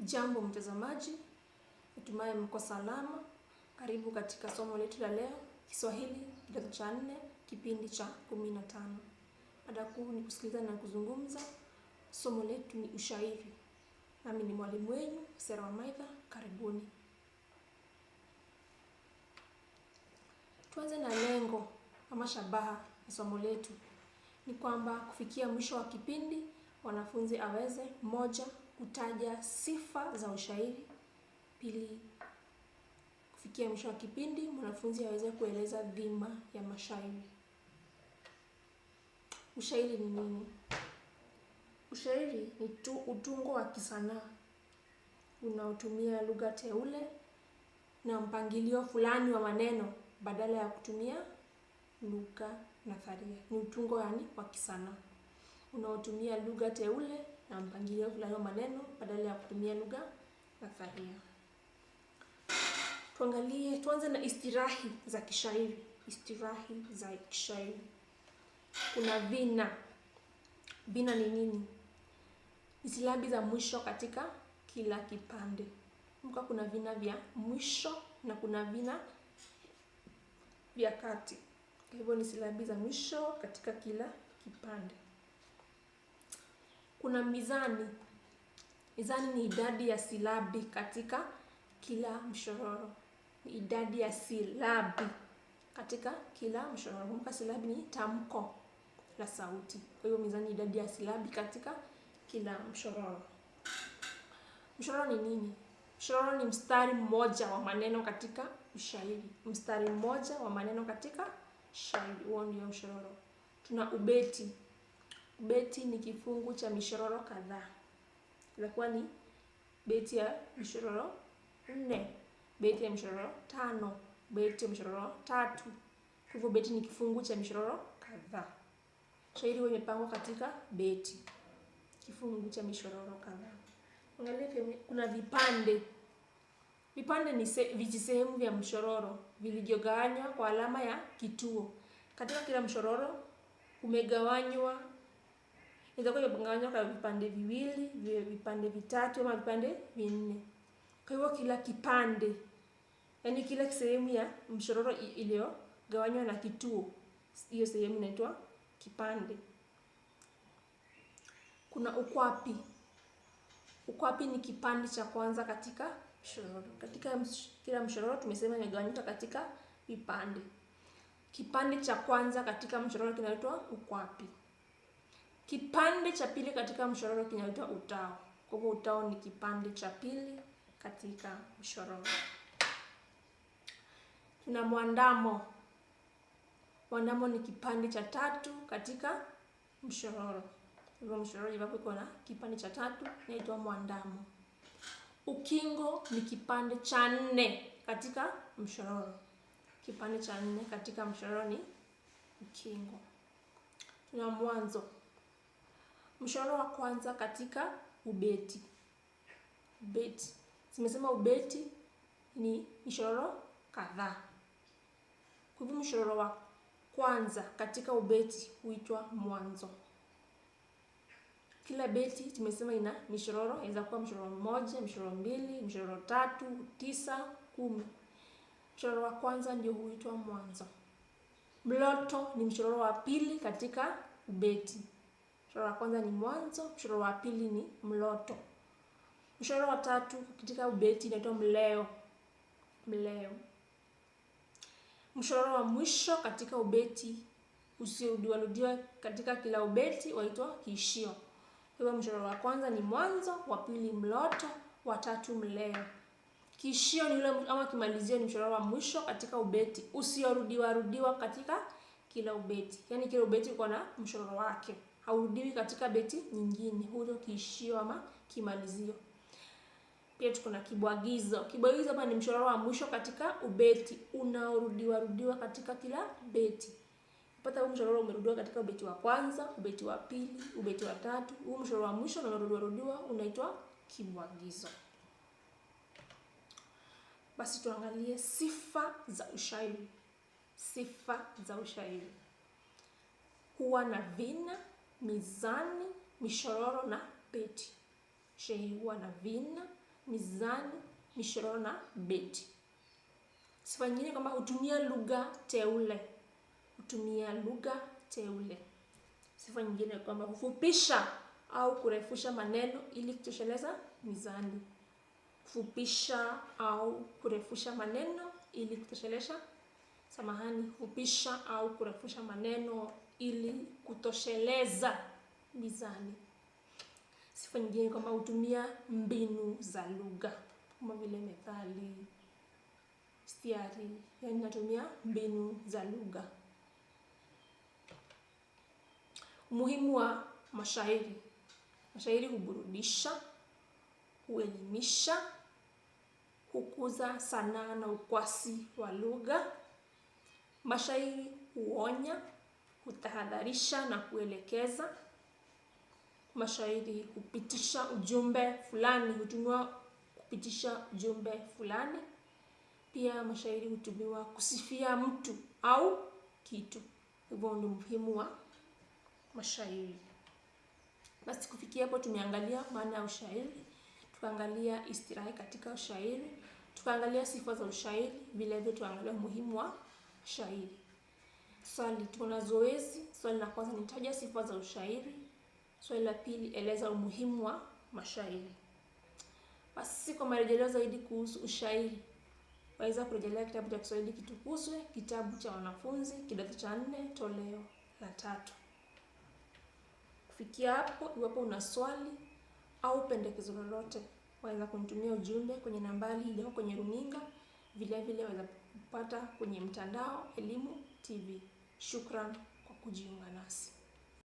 Jambo mtazamaji, natumai mko salama. Karibu katika somo letu la leo, Kiswahili kidato cha 4, kipindi cha 15. Mada kuu ni kusikiliza na kuzungumza. Somo letu ni ushairi. Nami ni mwalimu wenu, Sera Wamaitha. Karibuni. Tuanze na lengo ama shabaha ya somo letu. Ni kwamba kufikia mwisho wa kipindi, wanafunzi aweze: 1, kutaja sifa za ushairi. 2, kufikia mwisho wa kipindi mwanafunzi aweze kueleza dhima ya mashairi. Ushairi ni nini? Ushairi ni utungo wa kisanaa unaotumia lugha teule na mpangilio fulani wa maneno badala ya kutumia lugha natharia. Ni utungo wa kisanaa unaotumia lugha teule na mpangilio fulani wa maneno badala ya kutumia lugha natharia. Tuanze na istirahi za kishairi. Istirahi za kishairi. Kuna vina. Vina ni nini? Ni silabi za mwisho katika kila kipande. Kuna vina vya mwisho na kuna vina vya kati. Kwa hivyo ni silabi za mwisho katika kila kipande. Kuna mizani. Mizani ni idadi ya silabi katika kila mshororo. Ni idadi ya silabi katika kila mshororo. Kumbuka silabi ni tamko la sauti. Kwa hiyo mizani ni idadi ya silabi katika kila mshororo. Mshororo ni nini? Mshororo ni mstari mmoja wa maneno katika shairi. Mstari mmoja wa maneno katika shairi. Huo ndio mshororo. Tuna ubeti. Ubeti ni kifungu cha mishororo kadhaa. Inakuwa ni beti ya mishororo 4, beti ya mishororo 5, beti ya mishororo 3. Kwa hivyo beti ni kifungu cha mishororo kadhaa. Shairi huwa imepangwa katika beti, kifungu cha mishororo kadhaa. Angalia kuna vipande. Vipande ni vijisehemu vya mshororo vilivyogawanywa kwa alama ya kituo. Katika kila mshororo umegawanywa, inaweza kuwa imegawanywa kwa vipande viwili, vipande vitatu ama vipande 4. Kwa hivyo kila kipande, yani kila sehemu ya mshororo iliyogawanywa na kituo, hiyo sehemu inaitwa kipande. Kuna ukwapi. Ukwapi ni kipande cha kwanza katika mshororo. Katika kila mshororo tumesema imegawanywa katika vipande. Kipande cha kwanza katika mshororo kinaitwa ukwapi. Kipande cha pili katika mshororo kinaitwa utao. Kwa hivyo utao ni kipande cha pili katika mshororo. Tuna mwandamo. Mwandamo ni kipande cha 3 katika mshororo. Hivyo mshororo iwapo iko na kipande cha 3 inaitwa mwandamo. Ukingo ni kipande cha 4 katika mshororo. Kipande cha 4 katika mshororo ni ukingo. Tuna mwanzo. Mshororo wa kwanza katika ubeti. Ubeti. Simesema ubeti ni mshororo kadhaa. Kwa hivyo mshororo wa kwanza katika ubeti huitwa mwanzo. Kila beti tumesema ina mishororo, inaweza kuwa mshororo 1, mshororo 2, mshororo 3, 9, 10. Mshororo wa kwanza ndio huitwa mwanzo. Mloto ni mshororo wa pili katika ubeti. Mshororo wa kwanza ni mwanzo, mshororo wa pili ni mloto. Mshororo wa 3 katika ubeti inaitwa mleo. Mleo. Mshororo wa mwisho katika ubeti usiorudiwa katika kila ubeti waitwa kiishio. Kwa hivyo mshororo wa kwanza ni mwanzo, wa pili mloto, wa 3 mleo. Kiishio ni ule ama kimalizio ni mshororo wa mwisho katika ubeti usiorudiwa katika kila ubeti. Yaani kila ubeti uko na mshororo wake, haurudiwi katika beti nyingine. Huo kiishio ama kimalizio. Pia tuko na kibwagizo. Kibwagizo hapa ni mshororo wa mwisho katika ubeti unaorudiwa katika kila beti. Pata huu mshororo umerudiwa katika ubeti wa kwanza, ubeti wa pili, ubeti wa 3. Huu mshororo wa mwisho unaorudiwa unaitwa kibwagizo. Basi tuangalie sifa za ushairi. Sifa za ushairi. Huwa na vina, mizani, mishororo na beti. Shairi huwa na vina, mizani, mishororo na beti. Sifa nyingine kwamba hutumia lugha teule. Hutumia lugha teule. Sifa nyingine kwamba hufupisha au kurefusha maneno ili kutosheleza mizani. Fupisha au kurefusha maneno ili kutosheleza hufupisha au kurefusha maneno ili kutosheleza mizani. Sifa nyingine kwamba hutumia mbinu za lugha kama vile methali, istiari, yaani natumia mbinu za lugha. Umuhimu wa mashairi. Mashairi huburudisha, huelimisha, hukuza sanaa na ukwasi wa lugha. Mashairi huonya, hutahadharisha na kuelekeza. Mashairi hupitisha ujumbe fulani, hutumiwa kupitisha ujumbe fulani. Pia mashairi hutumiwa kusifia mtu au kitu. Hivyo ndio muhimu wa mashairi. Basi kufikia hapo tumeangalia maana ya ushairi, tukaangalia istirahi katika ushairi, tukaangalia sifa za ushairi, vile vile tuangalia umuhimu wa shairi. Swali, tuna zoezi. Swali la kwanza, nitaja sifa za ushairi. Swali la pili, eleza umuhimu wa mashairi. Basi kwa marejeleo zaidi kuhusu ushairi, waweza kurejelea kitabu cha Kiswahili Kitukuzwe, kitabu cha wanafunzi, kidato cha 4, toleo la 3. Kufikia hapo, iwapo una swali au pendekezo lolote, waweza kunitumia ujumbe kwenye nambari iliyo kwenye runinga. Vile vile waweza kupata kwenye mtandao Elimu TV. Shukran kwa kujiunga nasi.